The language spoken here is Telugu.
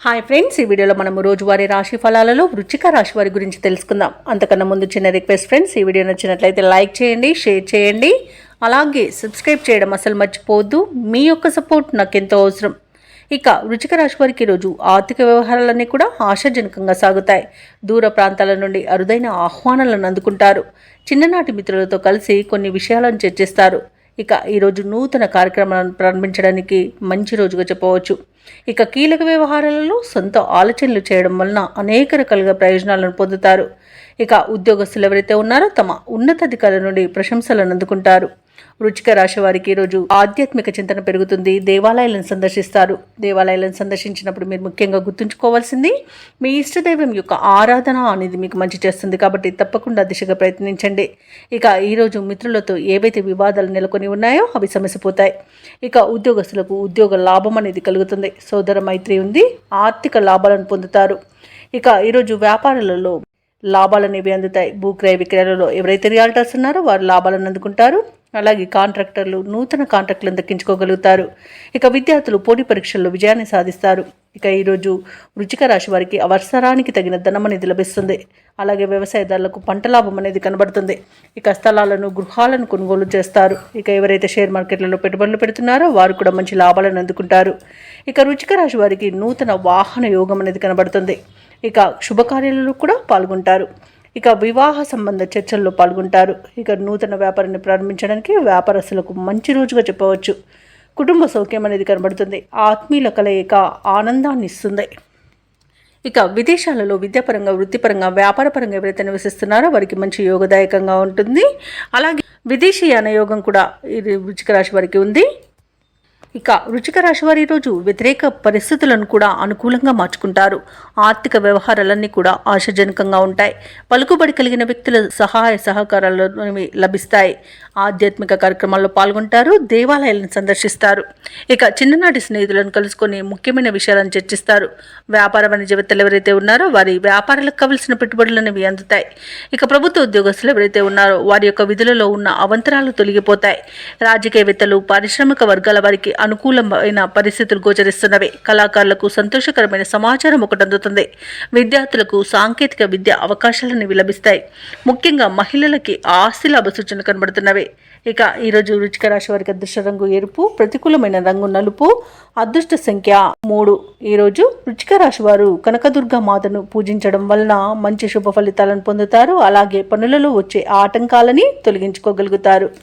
హాయ్ ఫ్రెండ్స్, ఈ వీడియోలో మనము రోజువారీ రాశి ఫలాలలో వృశ్చిక రాశి వారి గురించి తెలుసుకుందాం. అంతకన్నా ముందు చిన్న రిక్వెస్ట్ ఫ్రెండ్స్, ఈ వీడియో నచ్చినట్లయితే లైక్ చేయండి, షేర్ చేయండి, అలాగే సబ్స్క్రైబ్ చేయడం అసలు మర్చిపోవద్దు. మీ యొక్క సపోర్ట్ నాకు ఎంతో అవసరం. ఇక వృశ్చిక రాశి వారికి ఈరోజు ఆర్థిక వ్యవహారాలన్నీ కూడా ఆశాజనకంగా సాగుతాయి. దూర ప్రాంతాల నుండి అరుదైన ఆహ్వానాలను అందుకుంటారు. చిన్ననాటి మిత్రులతో కలిసి కొన్ని విషయాలను చర్చిస్తారు. ఇక ఈరోజు నూతన కార్యక్రమాలను ప్రారంభించడానికి మంచి రోజుగా చెప్పవచ్చు. ఇక కీలక వ్యవహారాలలో సొంత ఆలోచనలు చేయడం వలన అనేక రకాలుగా ప్రయోజనాలను పొందుతారు. ఇక ఉద్యోగస్తులు ఎవరైతే ఉన్నారో తమ ఉన్నతాధికారుల నుండి ప్రశంసలను అందుకుంటారు. వృశ్చిక రాశి వారికి ఈరోజు ఆధ్యాత్మిక చింతన పెరుగుతుంది. దేవాలయాలను సందర్శిస్తారు. దేవాలయాలను సందర్శించినప్పుడు మీరు ముఖ్యంగా గుర్తుంచుకోవాల్సింది మీ ఇష్టదైవం యొక్క ఆరాధన అనేది మీకు మంచి చేస్తుంది. కాబట్టి తప్పకుండా దిశగా ప్రయత్నించండి. ఇక ఈరోజు మిత్రులతో ఏవైతే వివాదాలు నెలకొని ఉన్నాయో అవి సమసిపోతాయి. ఇక ఉద్యోగస్తులకు ఉద్యోగ లాభం అనేది కలుగుతుంది. సోదర మైత్రి ఉంది. ఆర్థిక లాభాలను పొందుతారు. ఇక ఈరోజు వ్యాపారాలలో లాభాలనేవి అందుతాయి. భూక్రయ విక్రయాలలో ఎవరైతే రియాల్టర్స్ ఉన్నారో వారు లాభాలను అందుకుంటారు. అలాగే కాంట్రాక్టర్లు నూతన కాంట్రాక్టులను దక్కించుకోగలుగుతారు. ఇక విద్యార్థులు పోటీ పరీక్షల్లో విజయాన్ని సాధిస్తారు. ఇక ఈరోజు వృశ్చిక రాశి వారికి అవసరానికి తగిన ధనం అనేది లభిస్తుంది. అలాగే వ్యవసాయదారులకు పంట లాభం అనేది కనబడుతుంది. ఇక స్థలాలను గృహాలను కొనుగోలు చేస్తారు. ఇక ఎవరైతే షేర్ మార్కెట్లలో పెట్టుబడులు పెడుతున్నారో వారు కూడా మంచి లాభాలను అందుకుంటారు. ఇక వృశ్చిక రాశి వారికి నూతన వాహన యోగం అనేది కనబడుతుంది. ఇక శుభకార్యాలలో కూడా పాల్గొంటారు. ఇక వివాహ సంబంధ చర్చల్లో పాల్గొంటారు. ఇక నూతన వ్యాపారాన్ని ప్రారంభించడానికి వ్యాపారస్తులకు మంచి రోజుగా చెప్పవచ్చు. కుటుంబ సౌఖ్యం అనేది కనబడుతుంది. ఆత్మీయుల కలయిక ఆనందాన్ని ఇస్తుంది. ఇక విదేశాలలో విద్యాపరంగా వృత్తిపరంగా వ్యాపారపరంగా ఎవరైతే నివసిస్తున్నారో వారికి మంచి యోగదాయకంగా ఉంటుంది. అలాగే విదేశీయాన యోగం కూడా ఇది వృశ్చిక రాశి వారికి ఉంది. ఇక వృశ్చిక రాశి వారి ఈరోజు వ్యతిరేక పరిస్థితులను కూడా అనుకూలంగా మార్చుకుంటారు. ఆర్థిక వ్యవహారాలన్నీ కూడా ఆశాజనకంగా ఉంటాయి. పలుకుబడి కలిగిన వ్యక్తుల సహాయ సహకారాలు లభిస్తాయి. ఆధ్యాత్మిక కార్యక్రమాల్లో పాల్గొంటారు. దేవాలయాలను సందర్శిస్తారు. ఇక చిన్ననాటి స్నేహితులను కలుసుకొని ముఖ్యమైన విషయాలను చర్చిస్తారు. వ్యాపార వాణిజ్యవేత్తలు ఎవరైతే ఉన్నారో వారి వ్యాపారాలకు కావలసిన పెట్టుబడులు అనేవి అందుతాయి. ఇక ప్రభుత్వ ఉద్యోగస్తులు ఎవరైతే ఉన్నారో వారి యొక్క విధులలో ఉన్న అవంతరాలు తొలగిపోతాయి. రాజకీయవేత్తలు పారిశ్రామిక వర్గాల వారికి అనుకూలమైన పరిస్థితులు గోచరిస్తున్నవి. కళాకారులకు సంతోషకరమైన సమాచారం ఒకటి అందుతుంది. విద్యార్థులకు సాంకేతిక విద్య అవకాశాలను లభిస్తాయి. ముఖ్యంగా మహిళలకి ఆస్తి లాభ సూచనలు కనబడుతున్నవి. ఇక ఈరోజు వృశ్చిక రాశి వారికి అదృష్ట రంగు ఎరుపు, ప్రతికూలమైన రంగు నలుపు, అదృష్ట సంఖ్య 3. ఈరోజు వృశ్చిక రాశి వారు కనకదుర్గ మాతను పూజించడం వలన మంచి శుభ ఫలితాలను పొందుతారు. అలాగే పనులలో వచ్చే ఆటంకాలని తొలగించుకోగలుగుతారు.